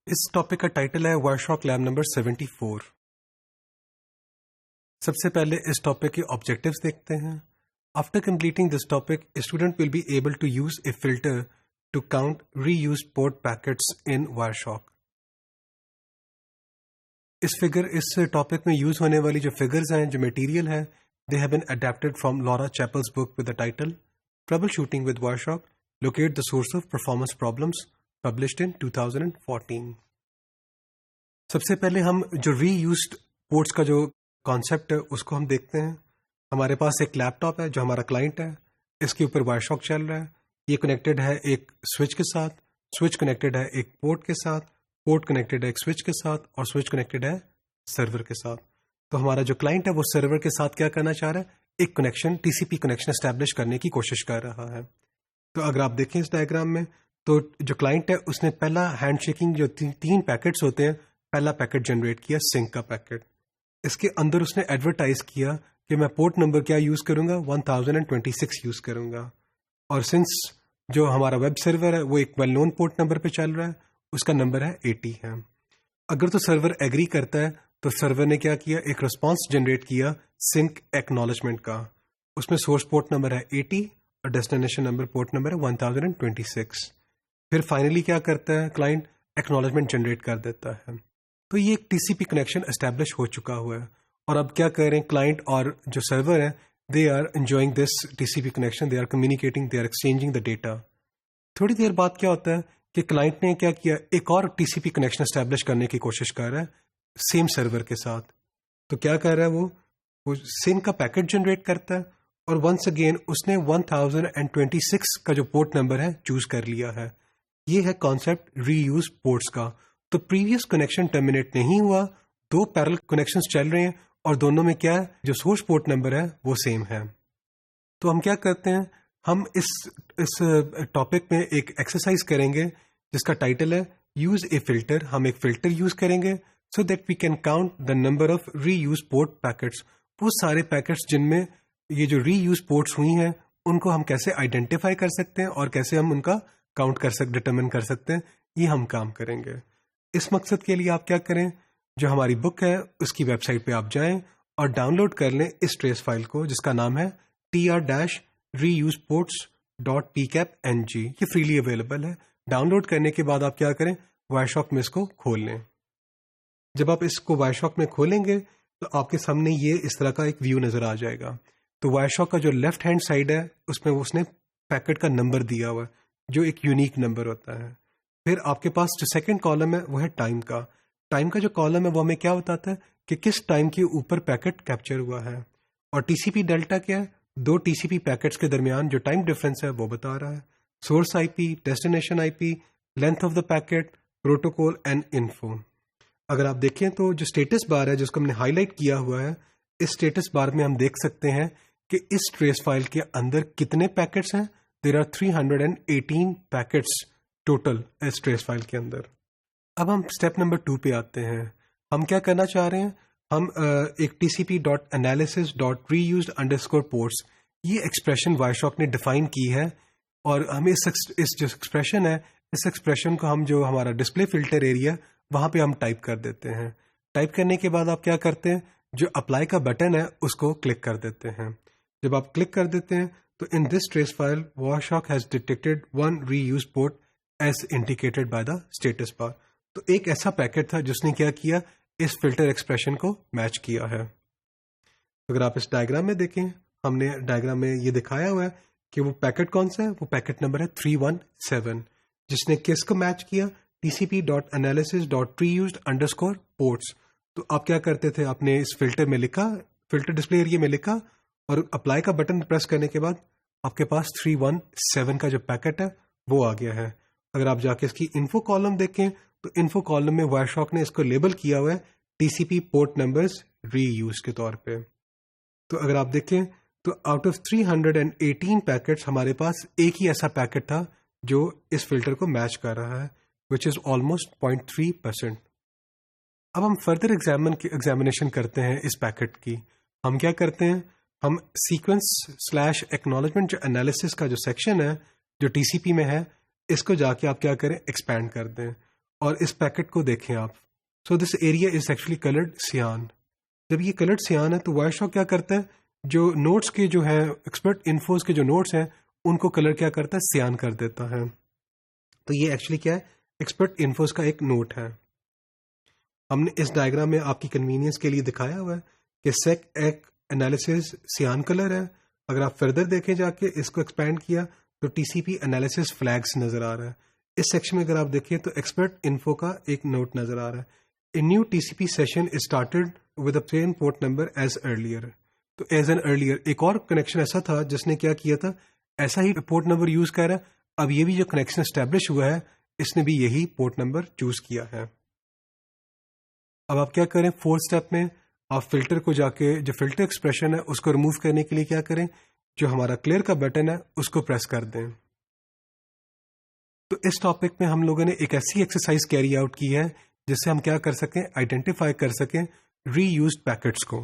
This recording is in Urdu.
اس ٹاپک کا ٹائٹل ہے وائرشاک لیب نمبر 74۔ سب سے پہلے اس ٹاپک کے آبجیکٹیوز دیکھتے ہیں۔ After completing this topic student will be able to use a filter to count reuse port packets in Wireshark. اس ٹاپک میں یوز ہونے والی جو فگرز ہیں، جو میٹیریل ہے، they have been adapted from Laura Chappell's book with the title troubleshooting with Wireshark, locate the source of performance problems, published in 2014۔ سب سے پہلے ہم جو ری یوزڈ پورٹس کا جو کانسیپٹ ہے اس کو ہم دیکھتے ہیں۔ ہمارے پاس ایک لیپ ٹاپ ہے جو ہمارا کلائنٹ ہے، اس کے اوپر وائرشاک چل رہا ہے۔ یہ کنیکٹڈ ہے ایک سوئچ کے ساتھ، سوئچ کنیکٹڈ ہے ایک پورٹ کے ساتھ، پورٹ کنیکٹڈ ہے ایک سوئچ کے ساتھ، اور سوئچ کنیکٹڈ ہے سرور کے ساتھ۔ تو ہمارا جو کلائنٹ ہے وہ سرور کے ساتھ کیا کرنا چاہ رہا ہے؟ ایک connection, T C P connection establish کرنے کی کوشش کر رہا ہے۔ تو اگر آپ دیکھیں اس ڈائیگرام میں، تو جو کلائنٹ ہے اس نے پہلا ہینڈ شیکنگ جو تین پیکٹس ہوتے ہیں، پہلا پیکٹ جنریٹ کیا سنک کا پیکٹ۔ اس کے اندر اس نے ایڈورٹائز کیا کہ میں پورٹ نمبر کیا یوز کروں گا، 1026 یوز کروں گا۔ اور سنس جو ہمارا ویب سرور ہے وہ ایک ویل نون پورٹ نمبر پہ چل رہا ہے، اس کا نمبر ہے 80 ہے۔ اگر تو سرور ایگری کرتا ہے تو سرور نے کیا کیا، ایک رسپانس جنریٹ کیا سنک ایکنالجمنٹ کا۔ اس میں سورس پورٹ نمبر ہے 80 اور ڈیسٹینیشن نمبر پورٹ نمبر ہے 1026۔ پھر فائنلی کیا کرتا ہے کلائنٹ، ایکنالجمنٹ جنریٹ کر دیتا ہے۔ تو یہ ایک T C P connection establish ہو چکا ہوا ہے، اور اب کیا کر رہے ہیں کلائنٹ اور جو سرور ہے، they are enjoying this T C P connection, they are communicating, they are exchanging the data. تھوڑی دیر بعد کیا ہوتا ہے کہ کلائنٹ نے کیا کیا، ایک اور T C P connection establish کرنے کی کوشش کر رہا ہے سیم سرور کے ساتھ۔ تو کیا کر رہا ہے، وہ سیم کا پیکٹ جنریٹ کرتا ہے، اور ونس اگین اس نے 1026 کا جو پورٹ نمبر ہے چوز کر لیا ہے۔ یہ ہے کانسیپٹ ری یوز پورٹس کا۔ تو پریویس کنیکشن ٹرمینیٹ نہیں ہوا، دو پیرل کنیکشنز چل رہے ہیں، اور دونوں میں کیا ہے، جو سورس پورٹ نمبر ہے وہ سیم ہے۔ تو ہم کیا کرتے ہیں، ہم اس ٹاپک میں ایک ایکسرسائز کریں گے جس کا ٹائٹل ہے یوز اے فلٹر۔ ہم ایک فلٹر یوز کریں گے so that we can count the number of reuse port packets. وہ سارے پیکٹس جن میں یہ جو ری یوز پورٹس ہوئی ہیں ان کو ہم کیسے آئیڈینٹیفائی کر سکتے ہیں اور کیسے ہم ان کا کاؤنٹ کر سکتے، ڈٹرمن کر سکتے ہیں، یہ ہم کام کریں گے۔ اس مقصد کے لیے آپ کیا کریں، جو ہماری بک ہے اس کی ویب سائٹ پہ آپ جائیں اور ڈاؤن لوڈ کر لیں اس ٹریس فائل کو، جس کا نام ہے tr-reuseports.pkapng۔ یہ فریلی اویلیبل ہے۔ ڈاؤن لوڈ کرنے کے بعد آپ کیا کریں، وائرشاک میں اس کو کھول لیں۔ جب آپ اس کو وائرشاک میں کھولیں گے تو آپ کے سامنے یہ اس طرح کا ایک ویو نظر آ جائے گا۔ تو وائرشاک کا جو لیفٹ ہینڈ سائڈ ہے اس میں اس نے پیکٹ کا نمبر دیا ہوا ہے جو ایک یونیک نمبر ہوتا ہے۔ پھر آپ کے پاس جو سیکنڈ کالم ہے وہ ہے ٹائم کا۔ ٹائم کا جو کالم ہے وہ ہمیں کیا بتاتا ہے کہ کس ٹائم کے اوپر پیکٹ کیپچر ہوا ہے، اور ٹی سی پی ڈیلٹا کیا ہے، دو ٹی سی پی پیکٹس کے درمیان جو ٹائم ڈفرینس ہے وہ بتا رہا ہے۔ Source I P, destination I P, length of the packet, protocol and info. اگر آپ دیکھیں تو جو اسٹیٹس بار ہے جس کو ہم نے ہائی لائٹ کیا ہوا ہے، اس اسٹیٹس بار میں ہم دیکھ سکتے ہیں کہ اس ٹریس فائل کے اندر کتنے پیکٹس ہیں۔ دیر آر 318 پیکٹس ٹوٹل اس ٹریس فائل کے اندر۔ اب ہم اسٹیپ نمبر 2 پہ آتے ہیں۔ ہم کیا کرنا چاہ رہے ہیں، ہم ایک tcp.analysis.reused_ports یہ ایکسپریشن وائرشاک نے ڈیفائن کی ہے، اور ہم اس جو ایکسپریشن ہے، اس ایکسپریشن کو ہم جو ہمارا ڈسپلے فلٹر ایریا وہاں پہ ہم ٹائپ کر دیتے ہیں۔ ٹائپ کرنے کے بعد آپ کیا کرتے ہیں، جو اپلائی کا بٹن ہے اس کو کلک کر دیتے ہیں۔ جب آپ کلک کر دیتے ہیں تو in this trace file Wireshark has detected 1 reuse port as indicated by the status bar. تو ایک ایسا پیکٹ تھا جس نے کیا کیا، اس فلٹر ایکسپریشن کو میچ کیا ہے۔ اگر آپ اس ڈائیگرام میں دیکھیں، ہم نے ڈائیگرام میں یہ دکھایا ہوا ہے کہ وہ پیکٹ کون سا ہے، وہ پیکٹ نمبر ہے 317، جس نے کس کو میچ کیا، tcp.analysis.reused_ports۔ تو آپ کیا کرتے تھے، آپ نے اس فلٹر میں لکھا، فلٹر ڈسپلے ایریا میں لکھا، اور اپلائی کا بٹن پریس کرنے کے بعد آپ کے پاس 317 کا جو پیکٹ ہے وہ آ گیا ہے۔ اگر آپ جا کے اس کی انفو کالم دیکھیں تو انفو کالم میں وائرشاک نے اس کو لیبل کیا ہوا ہے ٹی سی پی پورٹ نمبرز ری یوز کے طور پہ۔ تو اگر آپ دیکھیں تو آؤٹ آف 318 پیکٹس ہمارے پاس ایک ہی ایسا پیکٹ تھا جو اس فلٹر کو میچ کر رہا ہے، which is almost 0.3%۔ اب ہم فردر ایگزامینیشن کرتے ہیں اس پیکٹ کی۔ ہم کیا کرتے ہیں، ہم سیکوینس/ایکنالجمنٹ جو انالیسس کا جو سیکشن ہے جو ٹی سی پی میں ہے، اس کو جا کے آپ کیا کریں، ایکسپینڈ کر دیں، اور اس پیکٹ کو دیکھیں آپ. So this area is actually coloured cyan. جب یہ کلرڈ سیان ہے تو وائر شاک کیا کرتا ہے, جو نوٹس کے جو ہے ایکسپرٹ انفوز کے جو نوٹس ہیں ان کو کلر کیا کرتا ہے, سیان کر دیتا ہے. تو یہ ایکچولی کیا ہے, ایکسپرٹ انفوز کا ایک نوٹ ہے. ہم نے اس ڈائیگرام میں آپ کی کنوینئنس کے لیے دکھایا ہوا ہے کہ سیک ایک انالیسس سیان کلر ہے. اگر آپ فردر دیکھیں جا کے اس کو ایکسپینڈ کیا تو ٹی سی پی انالیسس فلیگس نظر آ رہا ہے. اس سیکشن میں اگر آپ دیکھیں تو ایکسپرٹ انفو کا ایک نوٹ نظر آ رہا ہے. A new T C P session is started with a same port number as earlier. تو ایز این ارلیئر ایک اور کنیکشن ایسا تھا جس نے کیا کیا تھا, ایسا ہی پورٹ نمبر یوز کر رہا ہے. اب یہ بھی جو کنیکشن اسٹیبلش ہوا ہے اس نے بھی یہی پورٹ نمبر چوز کیا ہے. اب آپ کیا کریں, فورتھ اسٹیپ میں آپ فلٹر کو جا کے جو فلٹر ایکسپریشن ہے اس کو ریموو کرنے کے لیے کیا کریں, جو ہمارا کلیئر کا بٹن ہے اس کو پریس کر دیں. تو اس ٹاپک میں ہم لوگوں نے ایک ایسی ایکسرسائز کیری آؤٹ کی ہے جس سے ہم کیا کر سکیں, آئیڈینٹیفائی کر سکیں ری یوزڈ پیکٹس کو.